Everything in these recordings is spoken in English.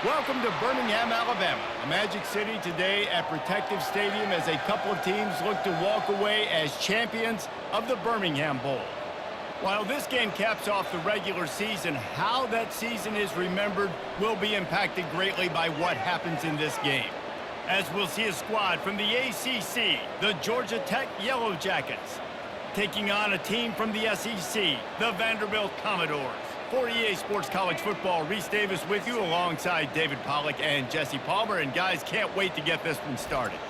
Welcome to Birmingham, Alabama, a Magic City today at Protective Stadium as a couple of teams look to walk away as champions of the Birmingham Bowl. While this game caps off the regular season, how that season is remembered will be impacted greatly by what happens in this game. As we'll see a squad from the ACC, the Georgia Tech Yellow Jackets, taking on a team from the SEC, the Vanderbilt Commodores. For EA Sports College Football, Reese Davis with you alongside David Pollack and Jesse Palmer. And guys, can't wait to get this one started.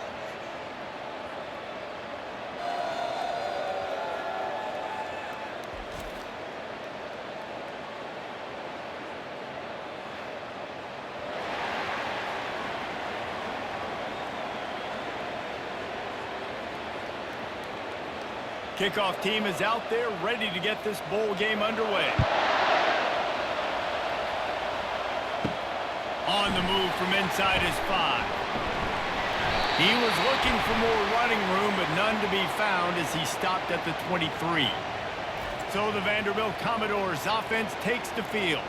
Kickoff team is out there ready to get this bowl game underway. On the move from inside his 5. He was looking for more running room, but none to be found as he stopped at the 23. So the Vanderbilt Commodores offense takes the field.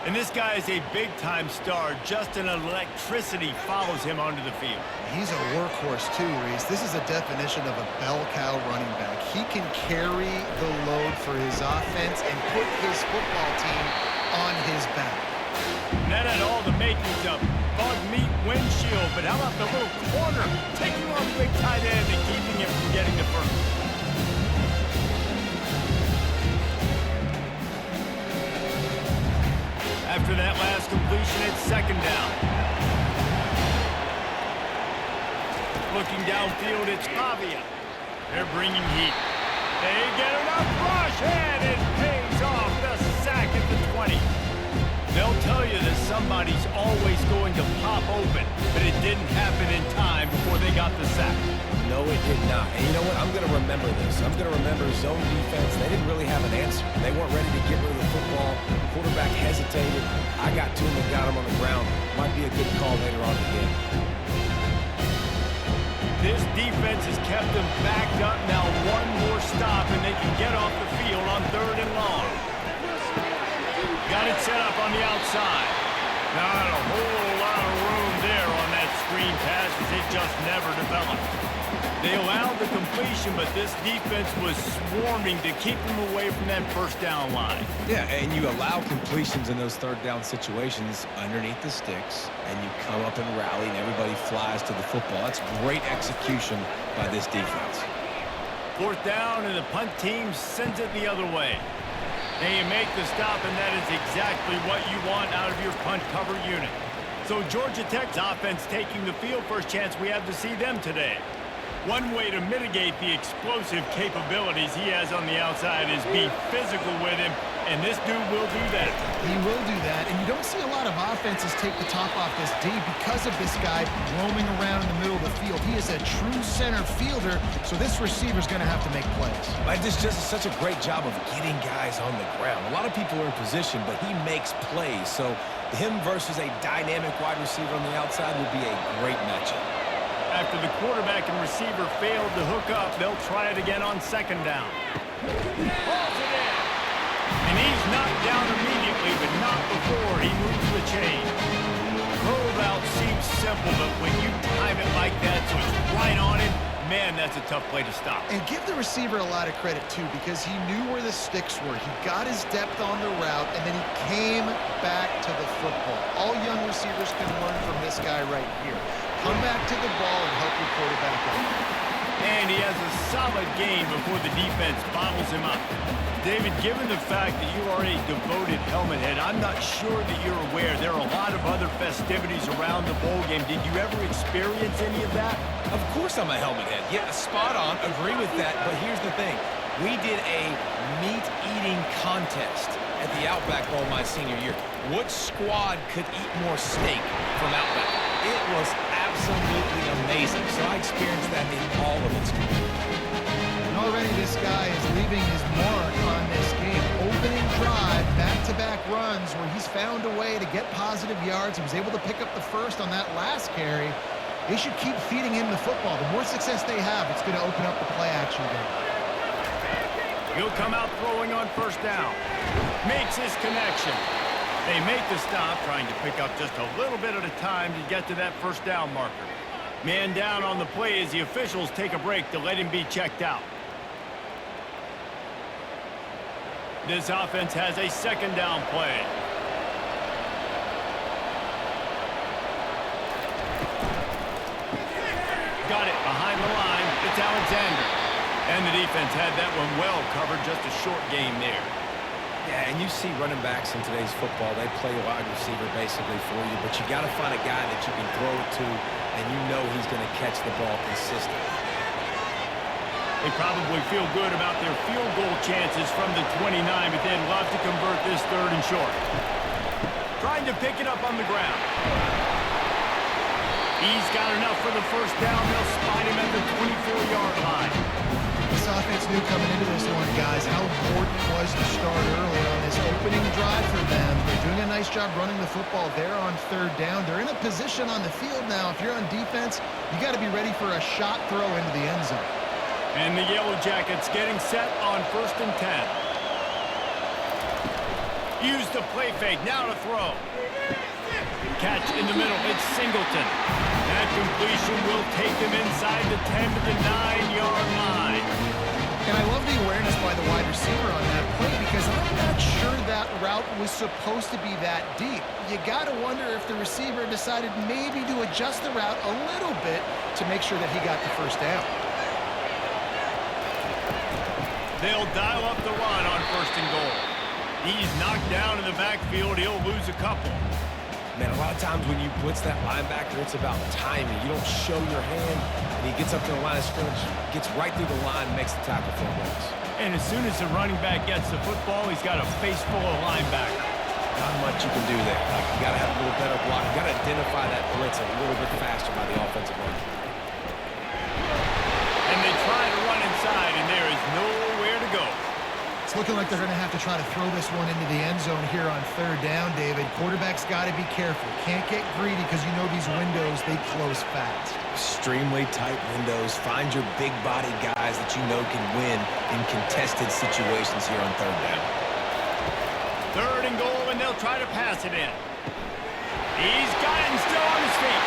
And this guy is a big-time star. Just an electricity follows him onto the field. He's a workhorse too, Reese. This is a definition of a bell cow running back. He can carry the load for his offense and put his football team on his back. And that had all the makings of bug meat windshield, but how about the little corner taking on the big tight end and keeping him from getting the first? After that last completion, it's second down. Looking downfield, it's Pavia. They're bringing heat. They get enough rush, and it pays off the sack at the 20. They'll tell you that somebody's always going to pop open, but it didn't happen in time before they got the sack. No, it did not. And you know what? I'm going to remember this. I'm going to remember zone defense. They didn't really have an answer. They weren't ready to get rid of the football. Quarterback hesitated. I got to him and got him on the ground. Might be a good call later on in the game. This defense has kept them backed up. Now one more stop, and they can get off the field on 3rd and long. Got it set up on the outside. Not a whole lot of room there on that screen pass as it just never developed. They allowed the completion, but this defense was swarming to keep them away from that first down line. Yeah, and you allow completions in those 3rd down situations underneath the sticks, and you come up and rally, and everybody flies to the football. That's great execution by this defense. 4th down, and the punt team sends it the other way. They make the stop, and that is exactly what you want out of your punt cover unit. So Georgia Tech's offense taking the field. First chance we have to see them today. One way to mitigate the explosive capabilities he has on the outside is be physical with him, and this dude will do that. He will do that, and you don't see a lot of offenses take the top off this D because of this guy roaming around in the middle of the field. He is a true center fielder, so this receiver's going to have to make plays. This just is such a great job of getting guys on the ground. A lot of people are in position, but he makes plays, so him versus a dynamic wide receiver on the outside will be a great matchup. After the quarterback and receiver failed to hook up, they'll try it again on 2nd down. Balls it in. And he's knocked down immediately, but not before he moves the chain. Curl route seems simple, but when you time it like that so it's right on it, man, that's a tough play to stop. And give the receiver a lot of credit, too, because he knew where the sticks were. He got his depth on the route, and then he came back to the football. All young receivers can learn from this guy right here. Come back to the ball and help your quarterback out. And he has a solid gain before the defense bottles him up. David, given the fact that you are a devoted helmet head, I'm not sure that you're aware there are a lot of other festivities around the bowl game. Did you ever experience any of that? Of course I'm a helmet head. Yeah, spot on. Agree with that. But here's the thing. We did a meat-eating contest at the Outback Bowl my senior year. What squad could eat more steak from Outback? It was absolutely amazing. So I experienced that in all of its glory. And already this guy is leaving his mark on this game. Opening drive, back-to-back runs where he's found a way to get positive yards. He was able to pick up the first on that last carry. They should keep feeding him the football. The more success they have, it's going to open up the play-action game. He'll come out throwing on 1st down. Makes his connection. They make the stop, trying to pick up just a little bit at a time to get to that first down marker. Man down on the play as the officials take a break to let him be checked out. This offense has a second down play. Got it behind the line. It's Alexander. And the defense had that one well covered, just a short game there. Yeah, and you see running backs in today's football, they play wide receiver basically for you, but you got to find a guy that you can throw it to, and you know he's going to catch the ball consistently. They probably feel good about their field goal chances from the 29, but they'd love to convert this third and short. Trying to pick it up on the ground. He's got enough for the first down. They'll spot him at the 24-yard line. This offense knew coming into this one, guys, how important it was to start early on this opening drive for them. They're doing a nice job running the football there on third down. They're in a position on the field now. If you're on defense, you got to be ready for a shot throw into the end zone. And the Yellow Jackets getting set on 1st and 10. Use the play fake. Now to throw. Catch in the middle. It's Singleton. That completion will take them inside the 10 to the 9-yard line. And I love the awareness by the wide receiver on that play because I'm not sure that route was supposed to be that deep. You got to wonder if the receiver decided maybe to adjust the route a little bit to make sure that he got the first down. They'll dial up the run on 1st and goal. He's knocked down in the backfield. He'll lose a couple. Man, a lot of times when you blitz that linebacker, it's about timing. You don't show your hand, and he gets up to the line of scrimmage, gets right through the line, makes the tackle for a loss. And as soon as the running back gets the football, he's got a face full of linebacker. Not much you can do there. Like, you got to have a little better block. You got to identify that blitz a little bit faster by the offensive line. And they try to run inside, and there is nowhere to go. It's looking like they're going to have to try to throw this one into the end zone here on third down, David. Quarterback's got to be careful. Can't get greedy because you know these windows, they close fast. Extremely tight windows. Find your big body guys that you know can win in contested situations here on third down. 3rd and goal, and they'll try to pass it in. He's got it and still on his feet.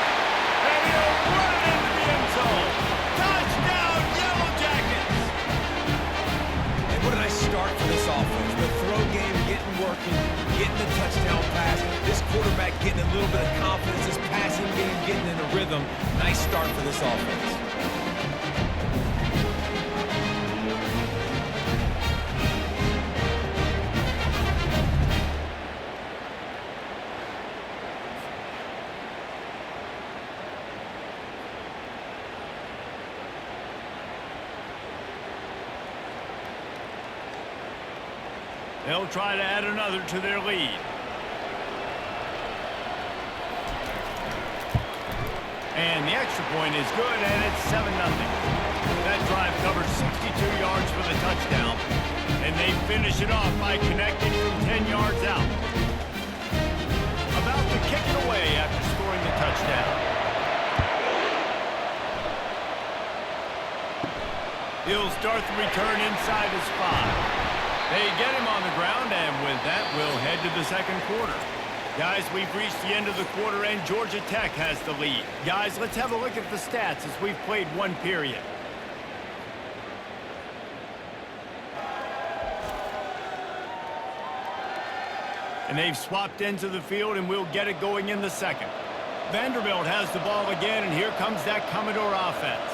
And he'll run it into the end zone. Touchdown, Yellow Jackets! And what a nice start for this offense. The throw game getting working, getting the touchdown pass. This quarterback getting a little bit of confidence. This passing game getting in a rhythm. Nice start for this offense. They'll try to add another to their lead. And the extra point is good, and it's 7-0. That drive covers 62 yards for the touchdown. And they finish it off by connecting from 10 yards out. About to kick it away after scoring the touchdown. He'll start the return inside his 5. They get him on the ground, and with that, we'll head to the second quarter. Guys, we've reached the end of the quarter, and Georgia Tech has the lead. Guys, let's have a look at the stats as we've played one period. And they've swapped into the field, and we'll get it going in the second. Vanderbilt has the ball again, and here comes that Commodore offense.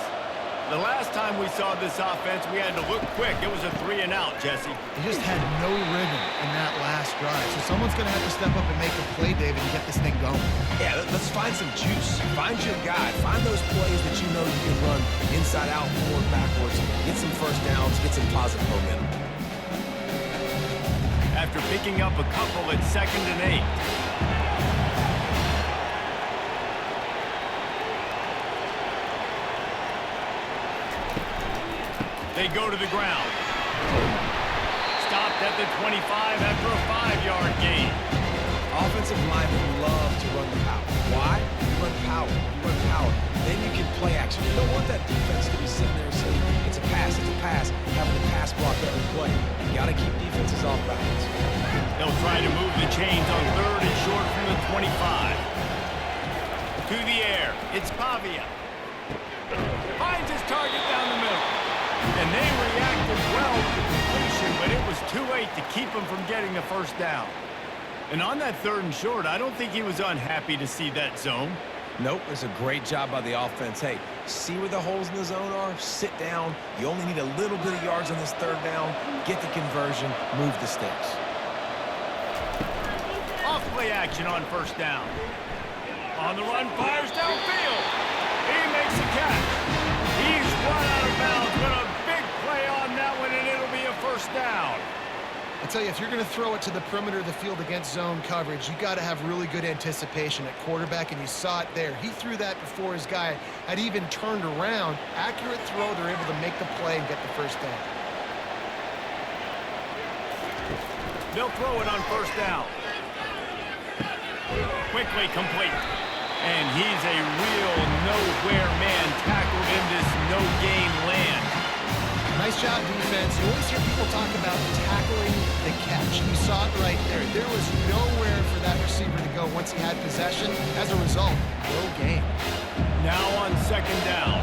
The last time we saw this offense, we had to look quick. It was a 3-and-out, Jesse. They just had no rhythm in that last drive. So someone's going to have to step up and make a play, David, and get this thing going. Yeah, let's find some juice. Find your guy. Find those plays that you know you can run inside out, forward, backwards. Get some first downs. Get some positive momentum. After picking up a couple at 2nd and 8. They go to the ground. Stopped at the 25 after a 5-yard gain. Offensive linemen love to run the power. Why? You run power. You run power. Then you can play action. You don't want that defense to be sitting there saying, it's a pass, having the pass block every play. You got to keep defenses off balance. He'll try to move the chains on 3rd and short from the 25. To the air, it's Pavia. Finds his target down the middle. And they reacted well to the completion, but it was too late to keep him from getting the first down. And on that 3rd and short, I don't think he was unhappy to see that zone. Nope, it's a great job by the offense. Hey, see where the holes in the zone are? Sit down. You only need a little bit of yards on this 3rd down. Get the conversion. Move the sticks. Off-play action on 1st down. On the run, fires downfield. He makes the catch. He's run out of bounds, but a big play on that one, and it'll be a 1st down. I tell you, if you're going to throw it to the perimeter of the field against zone coverage, you got to have really good anticipation at quarterback, and you saw it there. He threw that before his guy had even turned around. Accurate throw, they're able to make the play and get the 1st down. They'll throw it on 1st down. Quickly complete. And he's a real nowhere man tackled in this no-gain land. Nice job, defense. You always hear people talk about tackling the catch. You saw it right there. There was nowhere for that receiver to go once he had possession. As a result, no gain. Now on 2nd down.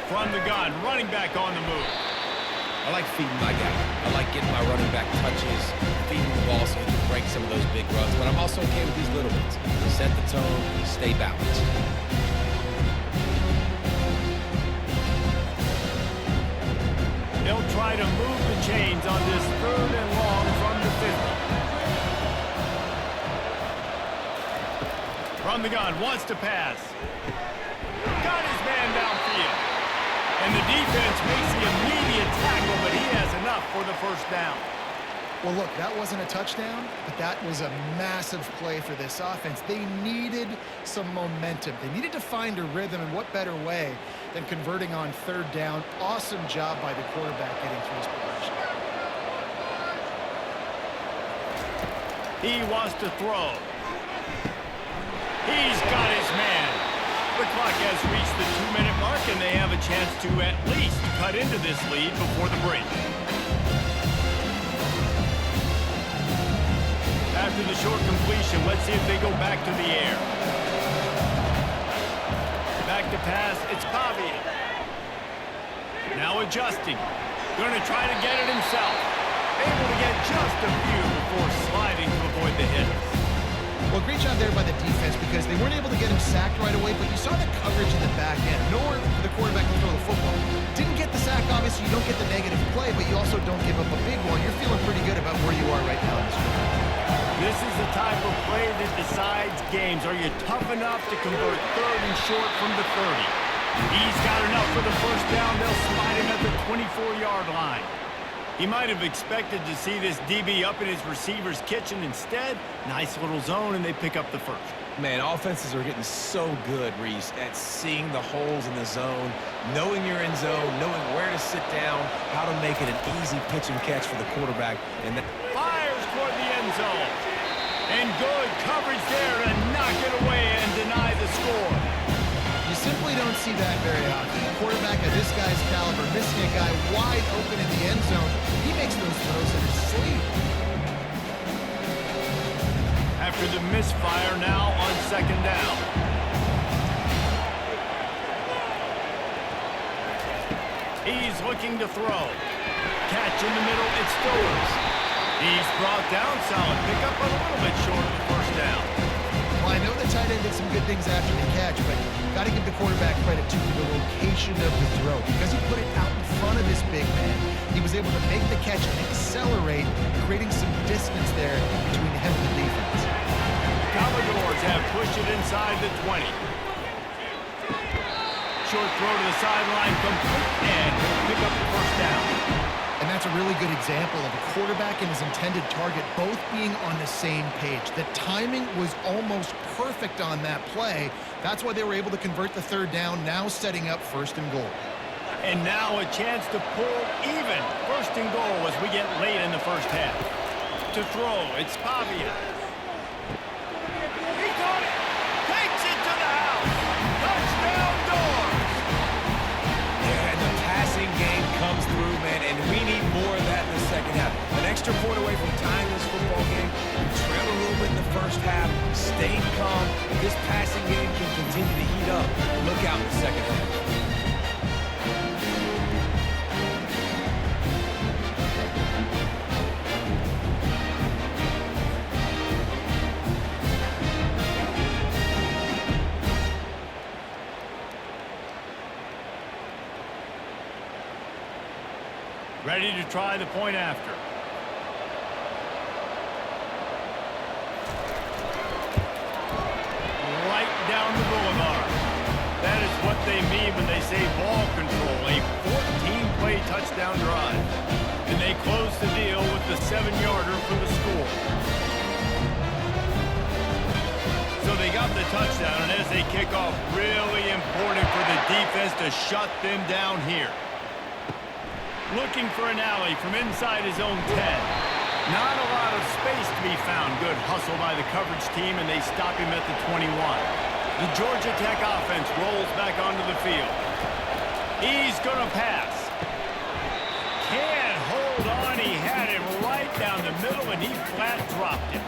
From the gun, running back on the move. I like feeding my guy. I like getting my running back touches, feeding the ball so he can break some of those big runs. But I'm also okay with these little ones. Set the tone, stay balanced. They'll try to move the chains on this 3rd and long from the 50. From the gun, wants to pass. Got his man downfield. And the defense makes the immediate tackle, but he has enough for the 1st down. Well, look, that wasn't a touchdown, but that was a massive play for this offense. They needed some momentum. They needed to find a rhythm, and what better way than converting on 3rd down. Awesome job by the quarterback getting through his progression. He wants to throw. He's got his man. The clock has reached the 2-minute mark, and they have a chance to at least cut into this lead before the break. After the short completion, let's see if they go back to the air. Back to pass, it's Pavia. Now adjusting. Going to try to get it himself. Able to get just a few before sliding to avoid the hit. Well, great job there by the defense because they weren't able to get him sacked right away, but you saw the coverage in the back end. Nowhere for the quarterback to throw the football. Didn't get the sack, obviously. You don't get the negative play, but you also don't give up a big one. You're feeling pretty good about where you are right now in this game. This is the type of play that decides games. Are you tough enough to convert 3rd and short from the 30? He's got enough for the 1st down. They'll spot him at the 24-yard line. He might have expected to see this DB up in his receiver's kitchen. Instead, nice little zone, and they pick up the 1st. Man, offenses are getting so good, Reese, at seeing the holes in the zone, knowing you're in zone, knowing where to sit down, how to make it an easy pitch and catch for the quarterback. And that fires toward the end zone. And good coverage there to knock it away and deny the score. You simply don't see that very often. A quarterback of this guy's caliber missing a guy wide open in the end zone. He makes those throws in his sleep. After the misfire, now on 2nd down. He's looking to throw. Catch in the middle, it's Stowers. He's brought down, solid pickup, but a little bit short of the 1st down. Well, I know the tight end did some good things after the catch, but got to give the quarterback credit to the location of the throw. Because he put it out in front of his big man, he was able to make the catch and accelerate, creating some distance there between him and the defense. Commodores have pushed it inside the 20. Short throw to the sideline, complete, and he'll pick up the 1st down. And that's a really good example of a quarterback and his intended target both being on the same page. The timing was almost perfect on that play. That's why they were able to convert the 3rd down, now setting up 1st and goal. And now a chance to pull even 1st and goal as we get late in the 1st half. To throw, it's Pavia. He caught it! Takes it to the house! Touchdown, Doors! Yeah, and the passing game comes through, man. and we need more of that in the second half. An extra point away from tying this football game. We trailed a little bit in the first half, stayed calm. This passing game can continue to heat up. Look out in the second half. Ready to try the point after. Right down the boulevard. That is what they mean when they say ball control. A 14-play touchdown drive. And they close the deal with the 7-yarder for the score. So they got the touchdown, and as they kick off, really important for the defense to shut them down here. Looking for an alley from inside his own 10. Not a lot of space to be found. Good hustle by the coverage team, and they stop him at the 21. The Georgia Tech offense rolls back onto the field. He's going to pass. Can't hold on. He had it right down the middle, and he flat dropped it.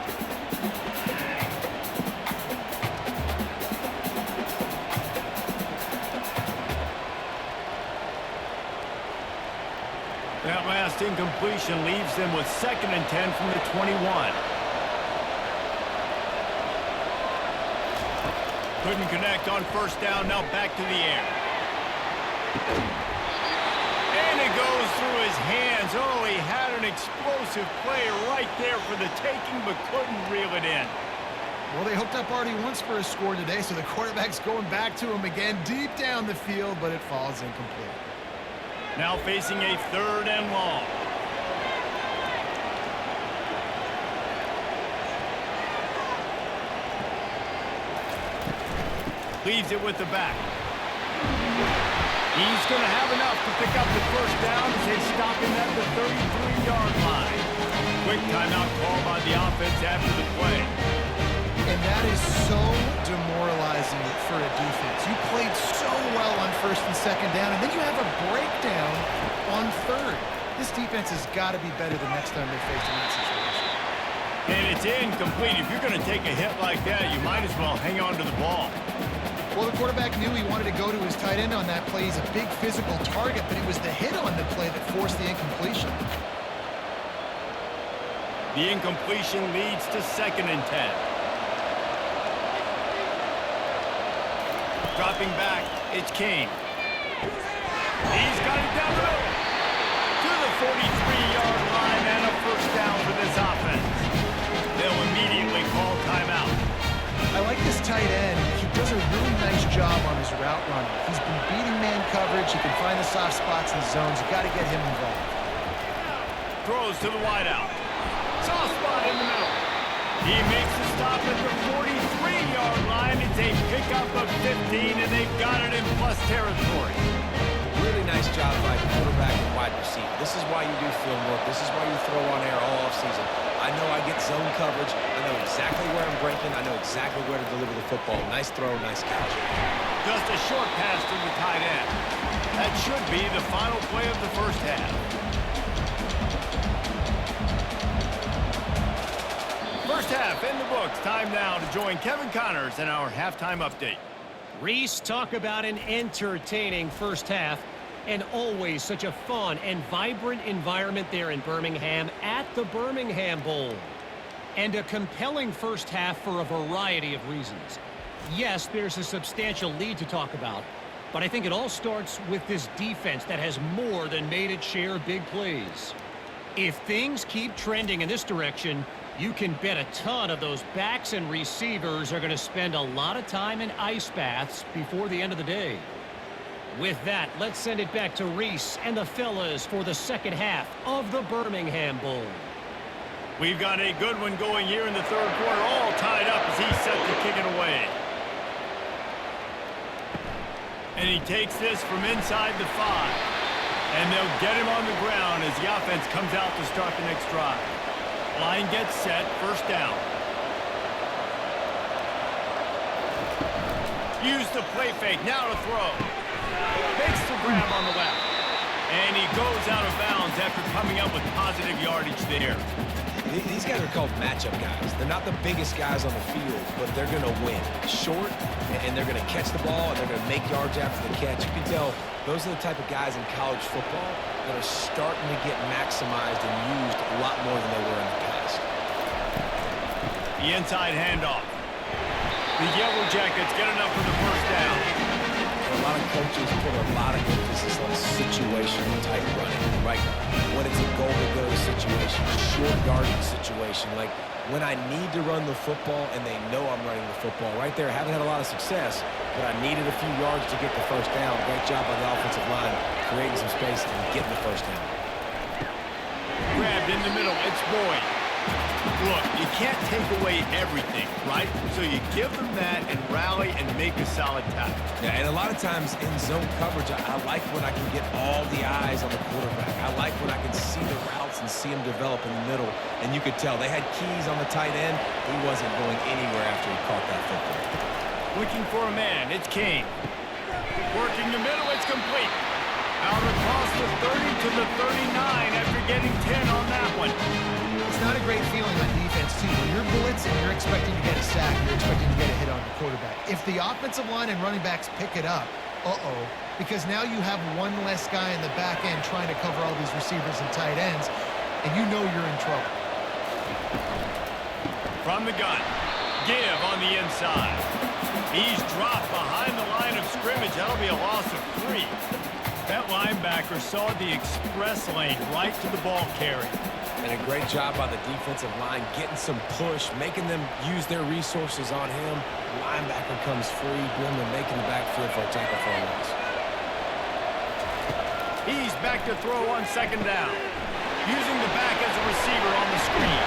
That last incompletion leaves them with 2nd and 10 from the 21. Couldn't connect on first down, now back to the air. And it goes through his hands. Oh, he had an explosive play right there for the taking, but couldn't reel it in. Well, they hooked up already once for a score today, so the quarterback's going back to him again deep down the field, but it falls incomplete. Now facing a 3rd and long. Leaves it with the back. He's going to have enough to pick up the first down as they stop him at the 33-yard line. Quick timeout call by the offense after the play. And that is so demoralizing for a defense. You played so well on 1st and 2nd down, and then you have a breakdown on 3rd. This defense has got to be better the next time they're faced in that situation. And it's incomplete. If you're going to take a hit like that, you might as well hang on to the ball. Well, the quarterback knew he wanted to go to his tight end on that play. He's a big physical target, but it was the hit on the play that forced the incompletion. The incompletion leads to 2nd and 10. Dropping back, it's Kane. He's got it down the middle to the 43-yard line and a first down for this offense. They'll immediately call timeout. I like this tight end. He does a really nice job on his route running. He's been beating man coverage. He can find the soft spots in the zones. You got to get him involved. Throws to the wideout. Soft spot in the middle. He makes the stop at the 43-yard line. It's a pickup of 15, and they've got it in plus territory. Really nice job by the quarterback and wide receiver. This is why you do film work. This is why you throw on air all offseason. I know I get zone coverage. I know exactly where I'm breaking. I know exactly where to deliver the football. Nice throw, nice catch. Just a short pass to the tight end. That should be the final play of the first half. First half in the books. Time now to join Kevin Connors in our halftime update. Reese, talk about an entertaining first half, and always such a fun and vibrant environment there in Birmingham at the Birmingham Bowl. And a compelling first half for a variety of reasons. Yes, there's a substantial lead to talk about, but I think it all starts with this defense that has more than made its share of big plays. If things keep trending in this direction, you can bet a ton of those backs and receivers are going to spend a lot of time in ice baths before the end of the day. With that, let's send it back to Reese and the fellas for the second half of the Birmingham Bowl. We've got a good one going here in the third quarter, all tied up as he's set to kick it away. And he takes this from inside the 5. And they'll get him on the ground as the offense comes out to start the next drive. Line gets set, first down. Use the play fake, now to throw. Makes the grab on the left. And he goes out of bounds after coming up with positive yardage there. These guys are called matchup guys. They're not the biggest guys on the field, but they're going to win. Short, and they're going to catch the ball, and they're going to make yards after the catch. You can tell those are the type of guys in college football that are starting to get maximized and used a lot more than they were in the past. The inside handoff. The Yellow Jackets get enough for the first down. A lot of coaches put a lot of emphasis on situational type running, right? When it's a goal-to-go situation, short yardage situation, like when I need to run the football and they know I'm running the football. Right there, haven't had a lot of success, but I needed a few yards to get the first down. Great job by the offensive line, creating some space and getting the first down. Grabbed in the middle, it's Boyd. Look, you can't take away everything, right? So you give them that and rally and make a solid tackle. Yeah, and a lot of times in zone coverage, I like when I can get all the eyes on the quarterback. I like when I can see the routes and see them develop in the middle. And you could tell they had keys on the tight end. He wasn't going anywhere after he caught that football. Looking for a man, it's Kane. Working the middle, it's complete. Out across the 30 to the 39 after getting 10 on that one. It's not a great feeling on defense, too. When you're blitzing, you're expecting to get a sack. You're expecting to get a hit on the quarterback. If the offensive line and running backs pick it up, because now you have one less guy in the back end trying to cover all these receivers and tight ends, and you know you're in trouble. From the gun, give on the inside. He's dropped behind the line of scrimmage. That'll be a loss of 3. That linebacker saw the express lane right to the ball carrier. And a great job by the defensive line, getting some push, making them use their resources on him. Linebacker comes free, boom, and making the backfield for a tackle for a loss. He's back to throw on second down. Using the back as a receiver on the screen.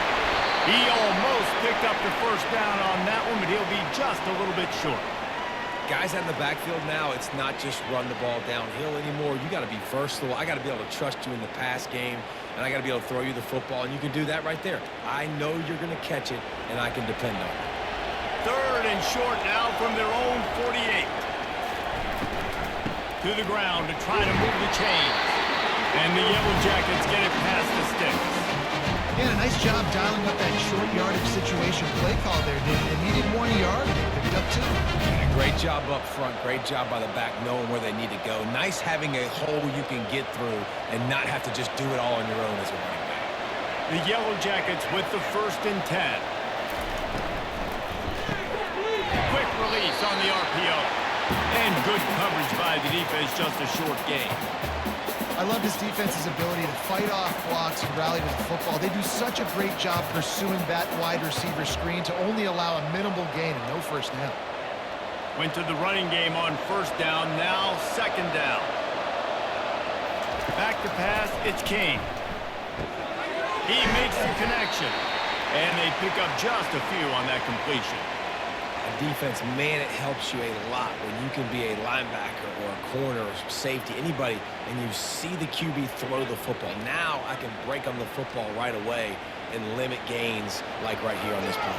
He almost picked up the first down on that one, but he'll be just a little bit short. Guys out in the backfield now, it's not just run the ball downhill anymore. You got to be versatile. I got to be able to trust you in the pass game, and I got to be able to throw you the football, and you can do that right there. I know you're going to catch it, and I can depend on it. Third and short now from their own 48. To the ground to try to move the chains. And the Yellow Jackets get it past the sticks. Yeah, a nice job dialing up that short yardage situation play call there, David. They needed 1 yard, they picked up 2. And a great job up front, great job by the back knowing where they need to go. Nice having a hole you can get through and not have to just do it all on your own as a running back. The Yellow Jackets with the 1st and 10. Quick release on the RPO. And good coverage by the defense, just a short gain. I love this defense's ability to fight off blocks and rally to the football. They do such a great job pursuing that wide receiver screen to only allow a minimal gain and no first down. Went to the running game on first down, now second down. Back to pass, it's King. He makes the connection. And they pick up just a few on that completion. Defense, man, it helps you a lot when you can be a linebacker or a corner or safety, anybody, and you see the QB throw the football. Now I can break on the football right away and limit gains like right here on this play.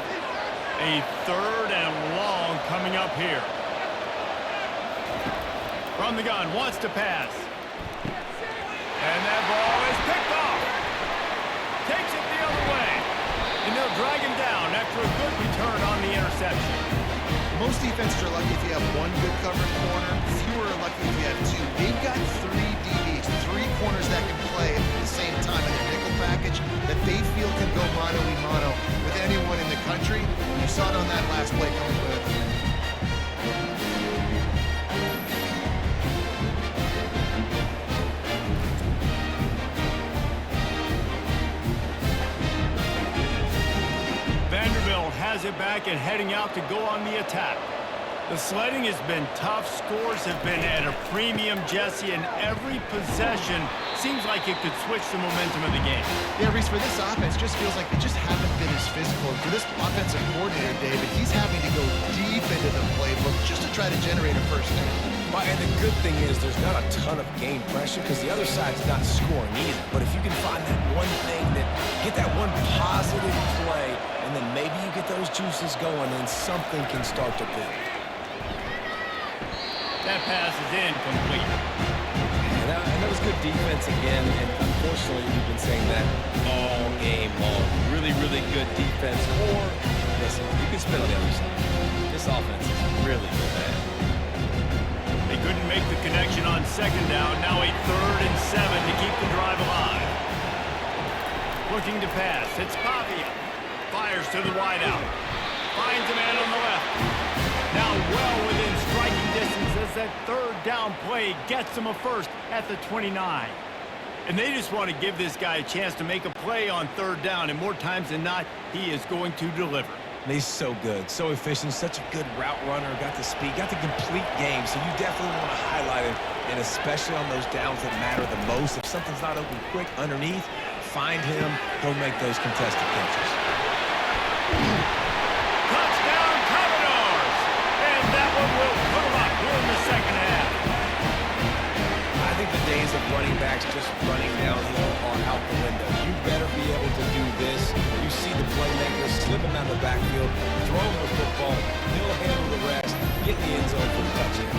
A 3rd and long coming up here. From the gun, wants to pass. And that ball is picked off. Takes it the other way. And they'll drag him down after a good return on the interception. Most defenses are lucky if you have 1 good covering corner. Fewer are lucky if you have 2. They've got 3 DBs, 3 corners that can play at the same time in their nickel package that they feel can go mano-a-mano with anyone in the country. You saw it on that last play coming with. Vanderbilt has it back and heading out to go on the attack. The sledding has been tough. Scores have been at a premium, Jesse, and every possession seems like it could switch the momentum of the game. Yeah, Reese, for this offense, just feels like they just haven't been as physical. For this offensive coordinator, David, he's having to go deep into the playbook just to try to generate a first down. And the good thing is there's not a ton of game pressure because the other side's not scoring either. But if you can find that one thing, get that one positive play, and then maybe you get those juices going, and something can start to build. That pass is incomplete. And And that was good defense again, and unfortunately, we've been saying that all game long. Really, really good defense, or, listen, you can spin on the other side. This offense is really bad. They couldn't make the connection on second down. Now a 3rd and 7 to keep the drive alive. Looking to pass. It's Pavia. Fires to the wideout. Finds a man on the left. Now well within striking distance as that 3rd down play gets him a first at the 29. And they just want to give this guy a chance to make a play on 3rd down, and more times than not, he is going to deliver. And he's so good, so efficient, such a good route runner, got the speed, got the complete game, so you definitely want to highlight him, and especially on those downs that matter the most. If something's not open quick underneath, find him, go make those contested catches. Touchdown, Commodores! And that one will put them up here in the second half. I think the days of running backs just running downhill are out the window. You better be able to do this. You see the playmakers slipping down the backfield, throwing the football, he'll handle the rest, get in the end zone for the touchdown.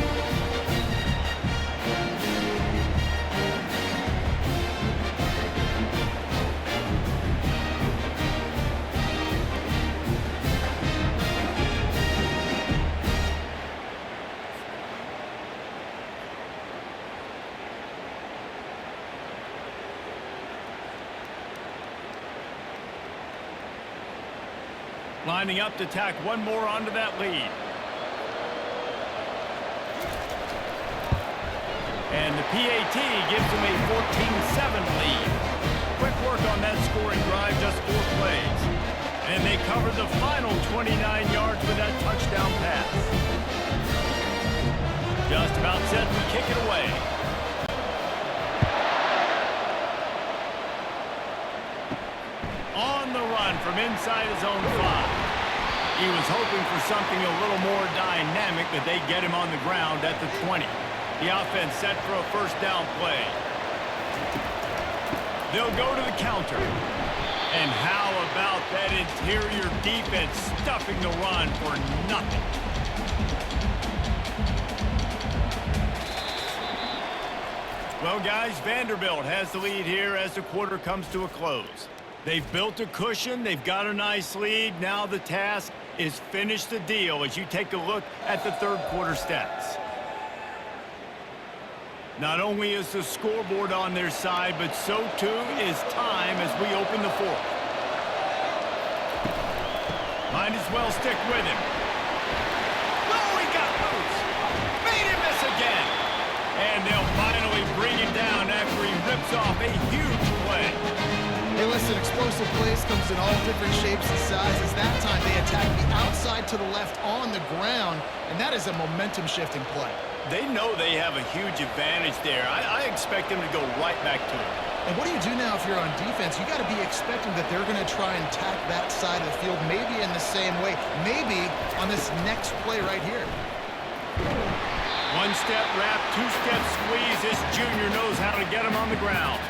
Lining up to tack one more onto that lead. And the PAT gives them a 14-7 lead. Quick work on that scoring drive, just 4 plays. And they covered the final 29 yards with that touchdown pass. Just about set to kick it away. On the run from inside his own 5. He was hoping for something a little more dynamic, but they get him on the ground at the 20. The offense set for a 1st down play. They'll go to the counter. And how about that interior defense stuffing the run for nothing? Well, guys, Vanderbilt has the lead here as the quarter comes to a close. They've built a cushion. They've got a nice lead. Now the task is finish the deal as you take a look at the 3rd quarter stats. Not only is the scoreboard on their side, but so too is time as we open the 4th. Might as well stick with him. Oh, he got loose. Made him miss again. And they'll finally bring him down after he rips off a huge play. Hey, listen, explosive plays comes in all different shapes and sizes. That time they attack the outside to the left on the ground, and that is a momentum-shifting play. They know they have a huge advantage there. I expect them to go right back to it. And what do you do now if you're on defense? You got to be expecting that they're going to try and attack that side of the field, maybe in the same way, maybe on this next play right here. 1-step wrap, 2-step squeeze. This junior knows how to get him on the ground.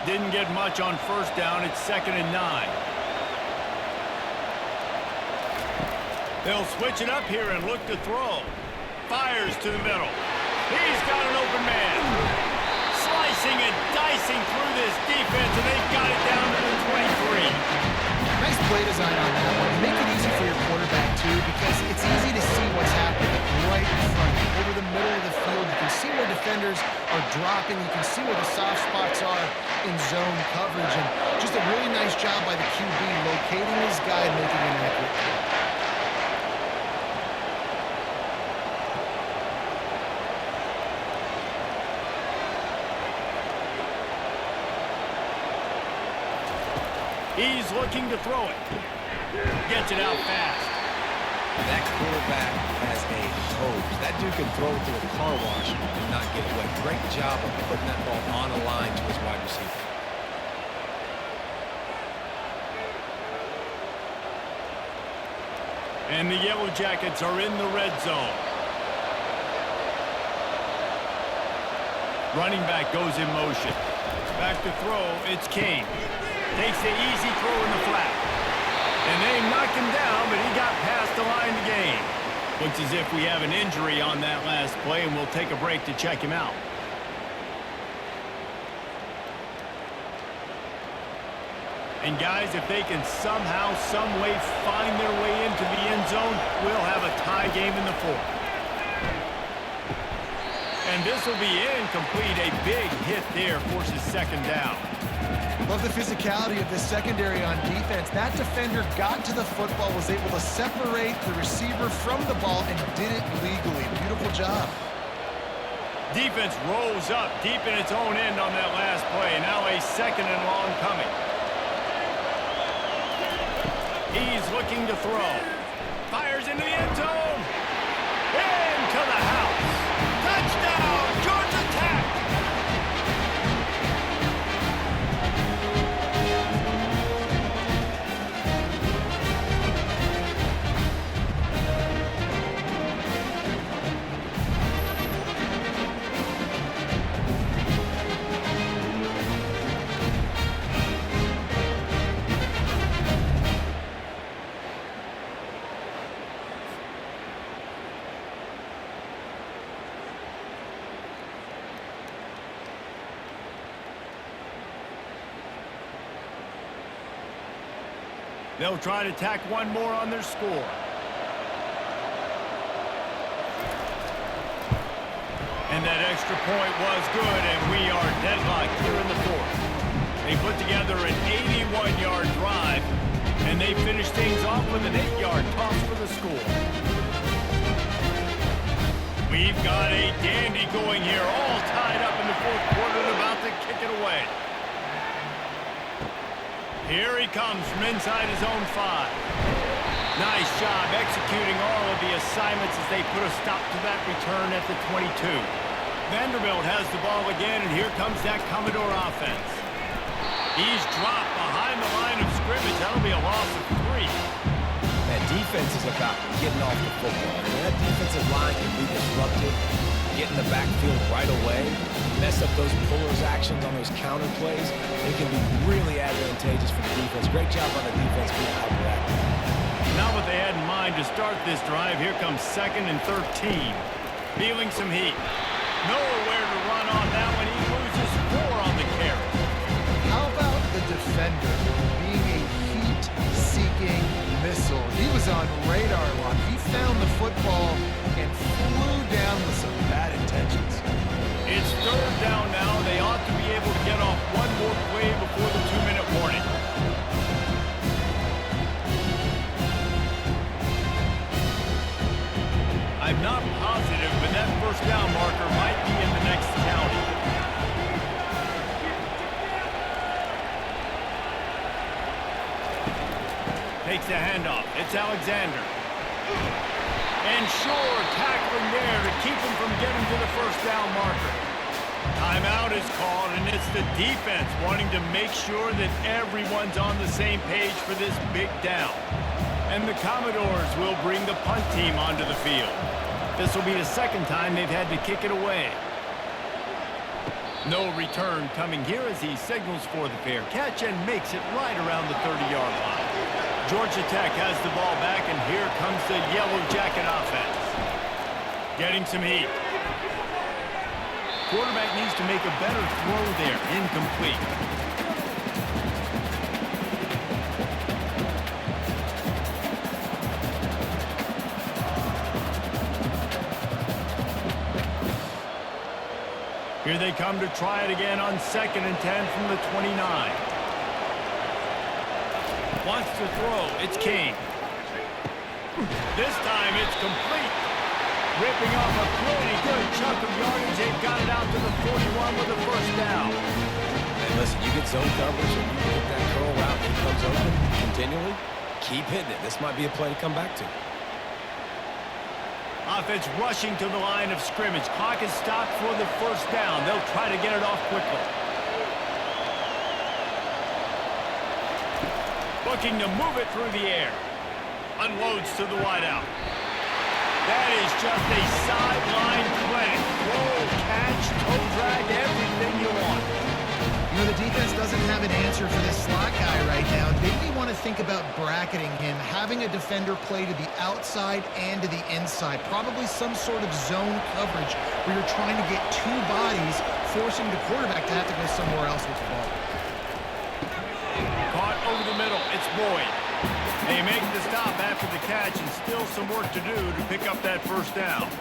Didn't get much on 1st down. It's 2nd and 9. They'll switch it up here and look to throw. Fires to the middle. He's got an open man. Slicing and dicing through this defense, and they've got it down to the 23. Nice play design on that one. Make it easy for your quarterback, too, because it's easy to see what's happening right in front of you. Over the middle of the field, you can see where defenders are dropping. You can see where the soft spots are in zone coverage. And just a really nice job by the QB locating his guy and making an accurate throw. He's looking to throw it. Gets it out fast. That quarterback has a hose. That dude can throw it through a car wash and not get away. Great job of putting that ball on a line to his wide receiver. And the Yellow Jackets are in the red zone. Running back goes in motion. Back to throw, it's King. Takes the easy throw in the flat. And they knocked him down, but he got past the line to gain. Looks as if we have an injury on that last play, and we'll take a break to check him out. And guys, if they can somehow, some way find their way into the end zone, we'll have a tie game in the fourth. And this will be incomplete. A big hit there forces second down. Love the physicality of this secondary on defense. That defender got to the football, was able to separate the receiver from the ball, and did it legally. Beautiful job. Defense rolls up deep in its own end on that last play. Now a second and long coming. He's looking to throw. Fires into the end zone. Into the house. Touchdown, Georgia Tech. They'll try to tack one more on their score. And that extra point was good, and we are deadlocked here in the fourth. They put together an 81-yard drive, and they finish things off with an 8-yard toss for the score. We've got a dandy going here, all tied up in the fourth quarter and about to kick it away. Here he comes from inside his own 5. Nice job executing all of the assignments as they put a stop to that return at the 22. Vanderbilt has the ball again, and here comes that Commodore offense. He's dropped behind the line of scrimmage. That'll be a loss of 3. That defense is about getting off the football. I mean, that defensive line can be disrupted, get in the backfield right away, mess up those pullers actions on those counter plays. It can be really advantageous for the defense. Great job on the defense being hyperactive. Not what they had in mind to start this drive. Here comes 2nd and 13. Feeling some heat. Nowhere to run on that one. He loses 4 on the carry. How about the defender being a heat-seeking missile? He was on radar lock. He found the football and flew down with some bad intentions. It's 3rd down now. They ought to be able to get off one more play before the 2-minute warning. I'm not positive, but that 1st down marker might be in the next county. Takes the handoff. It's Alexander. And sure, tackling there to keep him from getting to the 1st down marker. Timeout is called, and it's the defense wanting to make sure that everyone's on the same page for this big down. And the Commodores will bring the punt team onto the field. This will be the 2nd time they've had to kick it away. No return coming here as he signals for the fair catch and makes it right around the 30-yard line. Georgia Tech has the ball back, and here comes the Yellow Jacket offense. Getting some heat. Quarterback needs to make a better throw there. Incomplete. Here they come to try it again on 2nd and 10 from the 29. Wants to throw. It's King. This time it's complete. Ripping off a pretty good chunk of yardage. They've got it out to the 41 with a 1st down. And listen, you get zone coverage and you hit that curl route that comes open continually, keep hitting it. This might be a play to come back to. Offense rushing to the line of scrimmage. Clock is stopped for the 1st down. They'll try to get it off quickly. Looking to move it through the air. Unloads to the wideout. That is just a sideline clinic. Roll, catch, toe drag, everything you want. You know, the defense doesn't have an answer for this slot guy right now. They may want to think about bracketing him, having a defender play to the outside and to the inside. Probably some sort of zone coverage where you're trying to get two bodies, forcing the quarterback to have to go somewhere else with the ball. Caught over the middle. It's Boyd. They make the stop after the catch, and still some work to do to pick up that first down.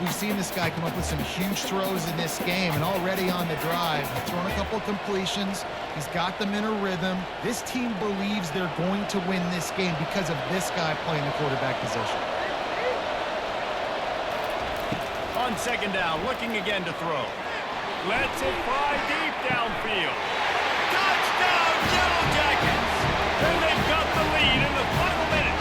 We've seen this guy come up with some huge throws in this game, and already on the drive, he's thrown a couple of completions. He's got them in a rhythm. This team believes they're going to win this game because of this guy playing the quarterback position. On second down, looking again to throw. Lets it fly deep downfield. Touchdown, Yellow Jackets! And they've got the lead in the final minute.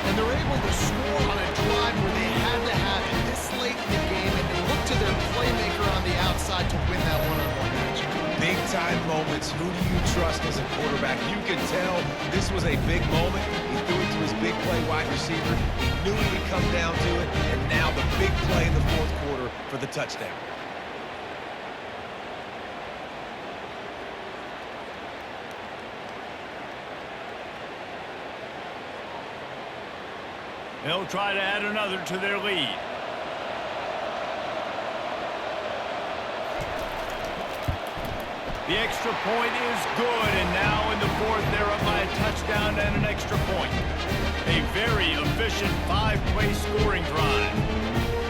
And they're able to score on a drive where they had to have it this late in the game, and they look to their playmaker on the outside to win that one-on-one match. Big-time moments. Who do you trust as a quarterback? You can tell this was a big moment. He threw it to his big play wide receiver. He knew he would come down to it, and now the big play in the fourth quarter for the touchdown. They'll try to add another to their lead. The extra point is good, and now in the fourth, they're up by a touchdown and an extra point. A very efficient five-play scoring drive.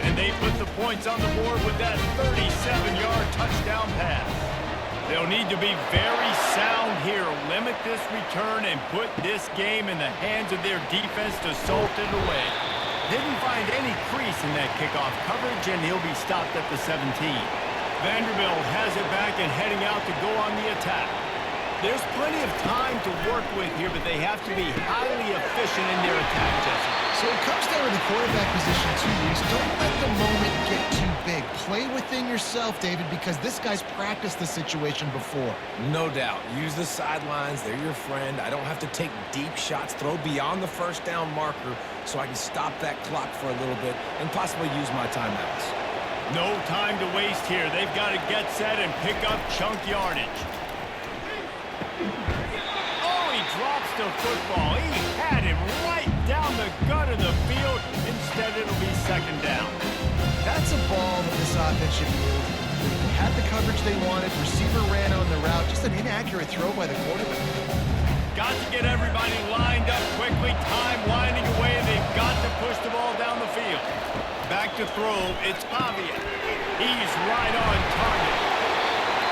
And they put the points on the board with that 37-yard touchdown pass. They'll need to be very sound here, limit this return, and put this game in the hands of their defense to salt it away. Didn't find any crease in that kickoff coverage, and he'll be stopped at the 17. Vanderbilt has it back and heading out to go on the attack. There's plenty of time to work with here, but they have to be highly efficient in their attack, Jesse. So it comes down to the quarterback position, too, Reese. Don't let the moment get too big. Play within yourself, David, because this guy's practiced the situation before. No doubt. Use the sidelines. They're your friend. I don't have to take deep shots, throw beyond the first down marker so I can stop that clock for a little bit and possibly use my timeouts. No time to waste here. They've got to get set and pick up chunk yardage. Oh, he drops the football. He had him right down the gut of the field. Instead, it'll be second down. That's a ball that this offense should be able to complete. They had the coverage they wanted. Receiver ran on the route. Just an inaccurate throw by the quarterback. Got to get everybody lined up quickly. Time winding away. They've got to push the ball down the field. Back to throw. It's Pavia. He's right on target.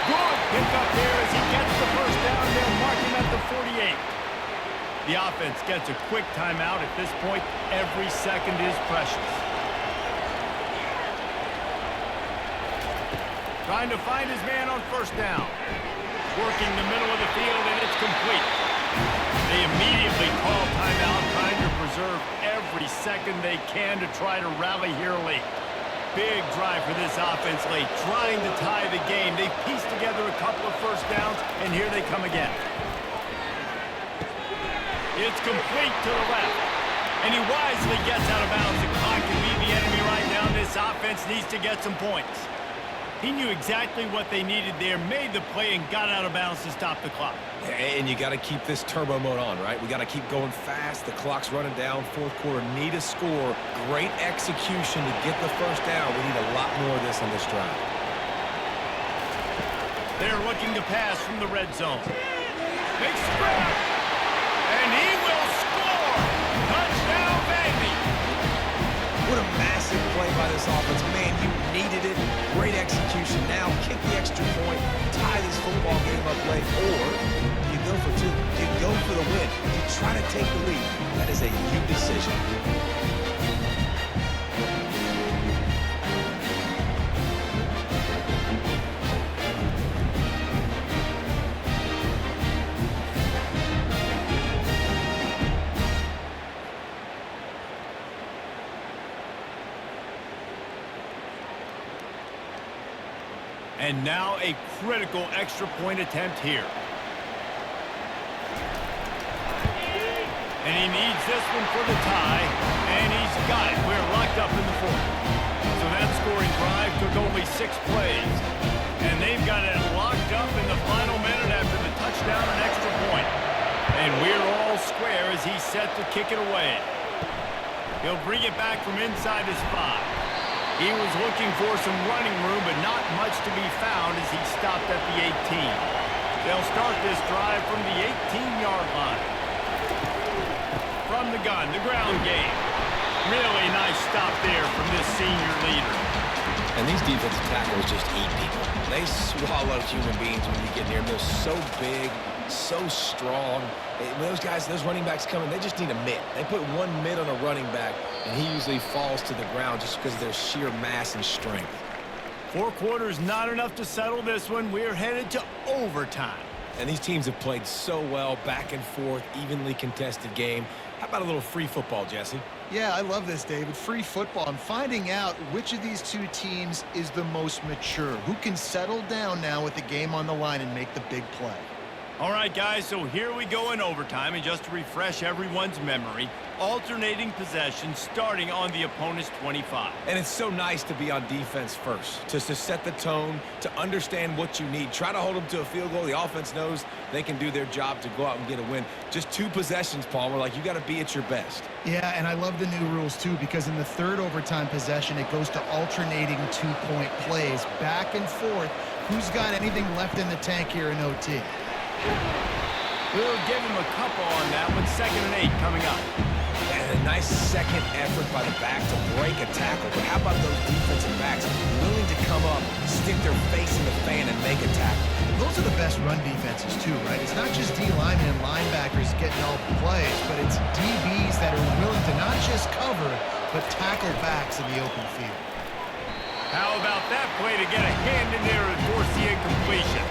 Good pick up there as he gets the first down. They'll mark him at the 48. The offense gets a quick timeout. At this point, every second is precious. Trying to find his man on first down. Working the middle of the field, and it's complete. They immediately call timeout, trying to preserve every second they can to try to rally here late. Big drive for this offense late, trying to tie the game. They pieced together a couple of first downs, and here they come again. It's complete to the left, and he wisely gets out of bounds. The clock can lead the enemy right now. This offense needs to get some points. He knew exactly what they needed there, made the play, and got out of bounds to stop the clock. And you got to keep this turbo mode on, right? We got to keep going fast. The clock's running down. Fourth quarter, need a score. Great execution to get the first down. We need a lot more of this on this drive. They're looking to pass from the red zone. Big spread. And he will score. Touchdown, baby. What a massive play by this offense. Man, you needed it. Great execution. Now kick the extra point, tie this football game up late, or you go for two. You go for the win. You try to take the lead. That is a you decision. And now a critical extra point attempt here. And he needs this one for the tie, and he's got it. We're locked up in the fourth. So that scoring drive took only plays. And they've got it locked up in the final minute after the touchdown and extra point. And we're all square as he's set to kick it away. He'll bring it back from inside his 5. He was looking for some running room, but not much to be found as he stopped at the 18. They'll start this drive from the 18-yard line. From the gun, the ground game. Really nice stop there from this senior leader. And these defensive tackles just eat people. They swallow human beings when you get near them. They're so big, so strong. When those guys, those running backs come in, they just need a mitt. They put one mitt on a running back, and he usually falls to the ground just because of their sheer mass and strength. 4 quarters not enough to settle this one. We're headed to overtime. And these teams have played so well, back and forth, evenly contested game. How about a little free football, Jesse? Yeah, I love this, David. Free football. I'm finding out which of these two teams is the most mature. Who can settle down now with the game on the line and make the big play? All right, guys, so here we go in overtime. And just to refresh everyone's memory, alternating possession starting on the opponent's 25. And it's so nice to be on defense first, to set the tone, to understand what you need. Try to hold them to a field goal. The offense knows they can do their job to go out and get a win. Just 2 possessions, Paul. We're like, you got to be at your best. Yeah, and I love the new rules, too, because in the third overtime possession, it goes to alternating 2-point plays, back and forth. Who's got anything left in the tank here in OT? We'll give him a couple on that one. 2nd and 8 coming up. And a nice second effort by the back to break a tackle. But how about those defensive backs willing to come up, stick their face in the fan, and make a tackle? Those are the best run defenses, too, right? It's not just D-linemen and linebackers getting all the plays, but it's DBs that are willing to not just cover, but tackle backs in the open field. How about that play to get a hand in there and force the incompletion?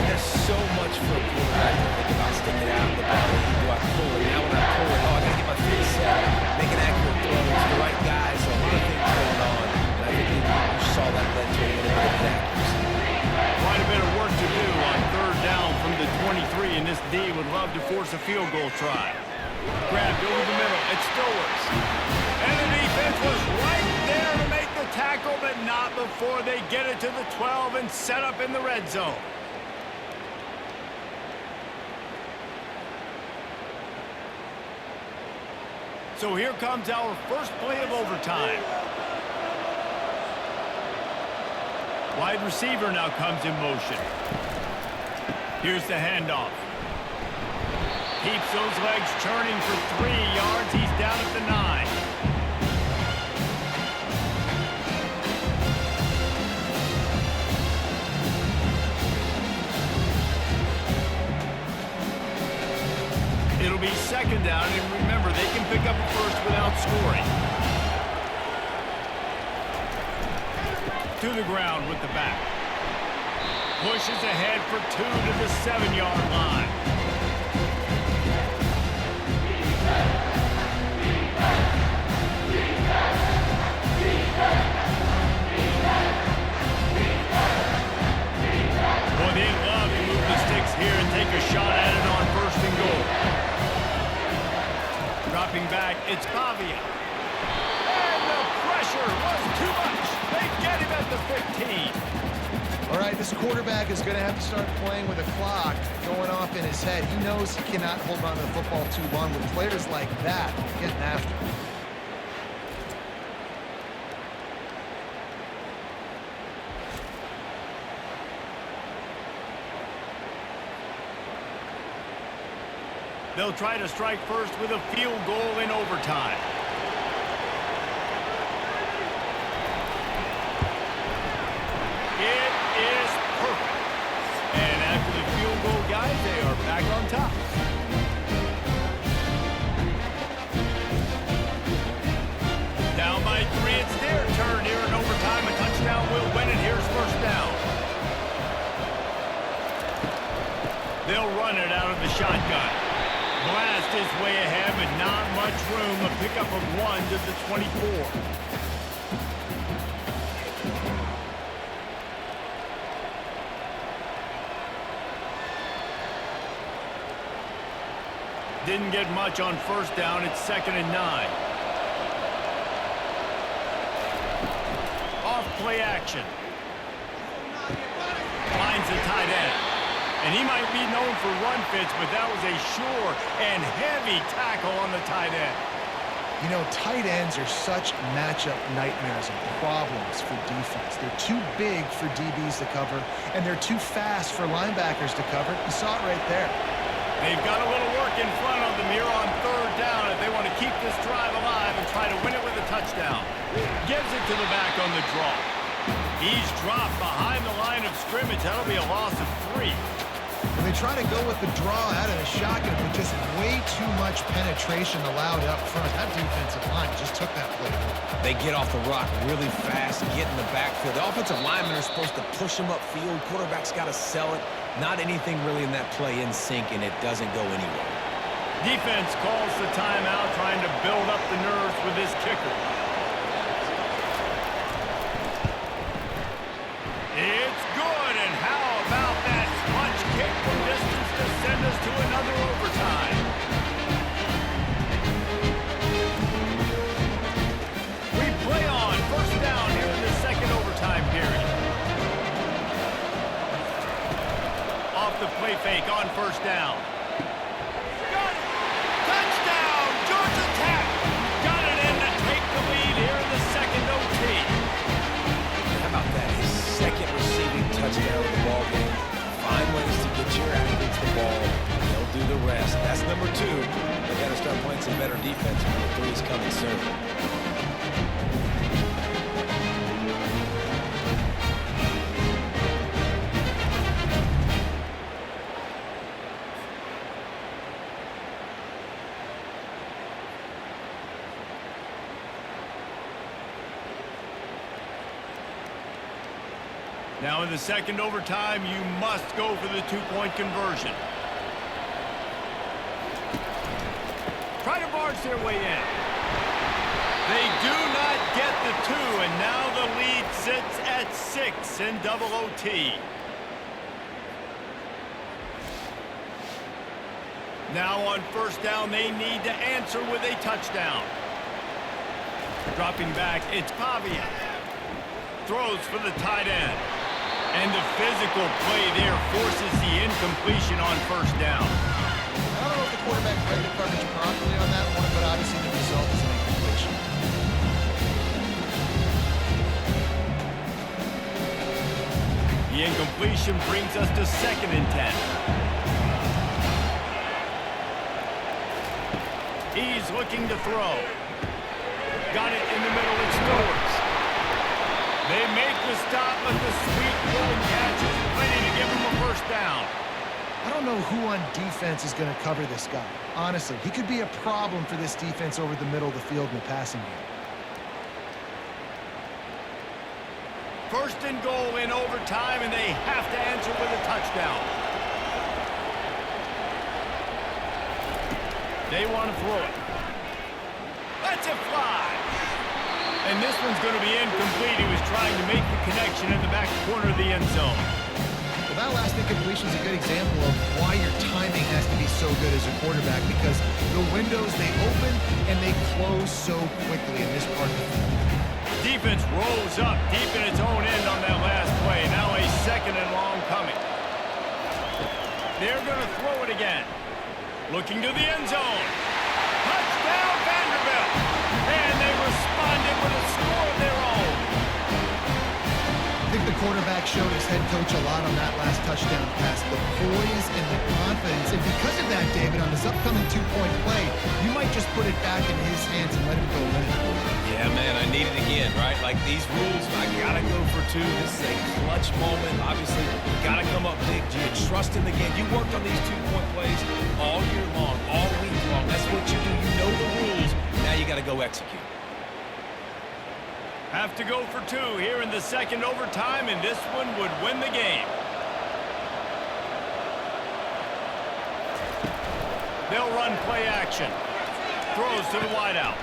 There's so much for a quarterback to think about sticking out in the ball. Do I pull it? Now when I pull it, I got to get my feet set, make an accurate throw to the right guy. So a lot of things going on. And I think you saw that led to a little bit of accuracy. Quite a bit of work to do on 3rd down from the 23, and this D would love to force a field goal try. Grabbed over the middle. It still works. And the defense was right there to make the tackle, but not before they get it to the 12 and set up in the red zone. So here comes our first play of overtime. Wide receiver now comes in motion. Here's the handoff. Keeps those legs churning for 3 yards. He's down at the 9. It'll be 2nd down, and remember, they can pick up a first without scoring. To the ground with the back. Pushes ahead for 2 to the 7-yard line. Boy, they love to move the sticks here and take a shot at it on 1st and goal. Dropping back, it's Pavia. And the pressure was too much. They get him at the 15. All right, this quarterback is going to have to start playing with a clock going off in his head. He knows he cannot hold on to the football too long with players like that getting after him. They'll try to strike first with a field goal in overtime. It is perfect. And after the field goal, guys, they are back on top. Down by 3, it's their turn here in overtime. A touchdown will win it. Here's 1st down. They'll run it out of the shotgun. Blast his way ahead, but not much room. A pickup of 1 to the 24. Didn't get much on 1st down. It's 2nd and 9. Off play action. finds the tight end. And he might be known for run fits, but that was a sure and heavy tackle on the tight end. You know, tight ends are such matchup nightmares and problems for defense. They're too big for DBs to cover, and they're too fast for linebackers to cover. You saw it right there. They've got a little work in front of them here on third down if they want to keep this drive alive and try to win it with a touchdown. Gives it to the back on the draw. He's dropped behind the line of scrimmage. That'll be a loss of 3. And they try to go with the draw out of the shotgun, but just way too much penetration allowed up front. That defensive line just took that play. They get off the rock really fast, get in the backfield. The offensive linemen are supposed to push them upfield. Quarterback's got to sell it. Not anything really in that play in sync, and it doesn't go anywhere. Defense calls the timeout, trying to build up the nerves with this kicker. It's good, and how about that clutch kick from distance to send us to another overtime? We play on first down here in the second overtime period. Off the play fake on first down. Got it! Touchdown! Georgia Tech! Got it in to take the lead here in the second OT. How about that? His second receiving touchdown of the ball game. Find ways to get your athletes the ball. They'll do the rest. That's number 2. They got to start playing some better defense when the 3's coming soon. Now in the second overtime, you must go for the 2-point conversion. Try to barge their way in. They do not get the 2, and now the lead sits at 6 in double OT. Now on first down, they need to answer with a touchdown. Dropping back, it's Pavia. Throws for the tight end. And the physical play there forces the incompletion on first down. I don't know if the quarterback read the coverage properly on that one, but obviously the result is an incompletion. The incompletion brings us to second and 10. He's looking to throw. Got it in the middle, it's Stowers. They make the stop, but the sweet little catch is plenty to give him a first down. I don't know who on defense is going to cover this guy. Honestly, he could be a problem for this defense over the middle of the field in the passing game. First and goal in overtime, and they have to answer with a touchdown. They want to throw it. Let's it fly. And this one's going to be incomplete. He was trying to make the connection in the back corner of the end zone. Well, that last incompletion is a good example of why your timing has to be so good as a quarterback, because the windows, they open and they close so quickly in this part of the field. Defense rolls up deep in its own end on that last play. Now a second and long coming. They're going to throw it again. Looking to the end zone. Touchdown, Vanderbilt! And they responded with a score of their own. I think the quarterback showed his head coach a lot on that last touchdown pass. The poise and the confidence. And because of that, David, on this upcoming 2-point play, you might just put it back in his hands and let him go win it. Yeah, man, I need it again, right? Like these rules, I got to go for 2. This is a clutch moment. Obviously, you got to come up big. Do you trust in the game? You worked on these 2-point plays all year long, all week long. That's what you do. You know the rules. Now you got to go execute. Have to go for 2 here in the second overtime, and this one would win the game. They'll run play action. Throws to the wideout.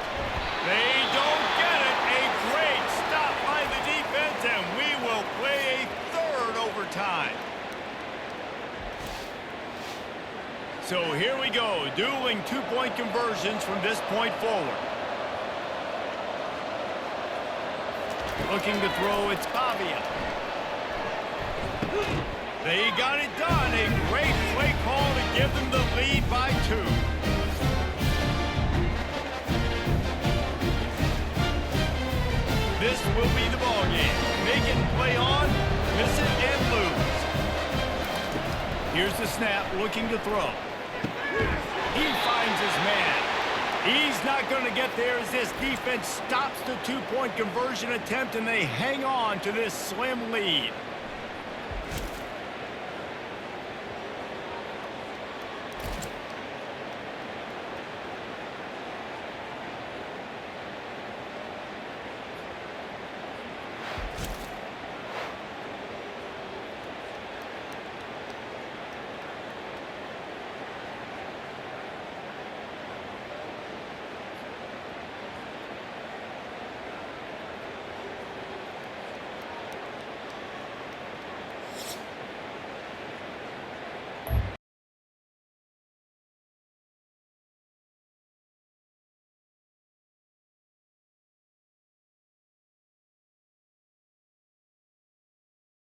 They don't get it. A great stop by the defense, and we will play a third overtime. So here we go, dueling 2-point conversions from this point forward. Looking to throw, it's Pavia. They got it done. A great play call to give them the lead by 2. This will be the ball game. Make it, play on, miss it, and lose. Here's the snap, looking to throw. He finds his man. He's not going to get there as this defense stops the 2-point conversion attempt, and they hang on to this slim lead.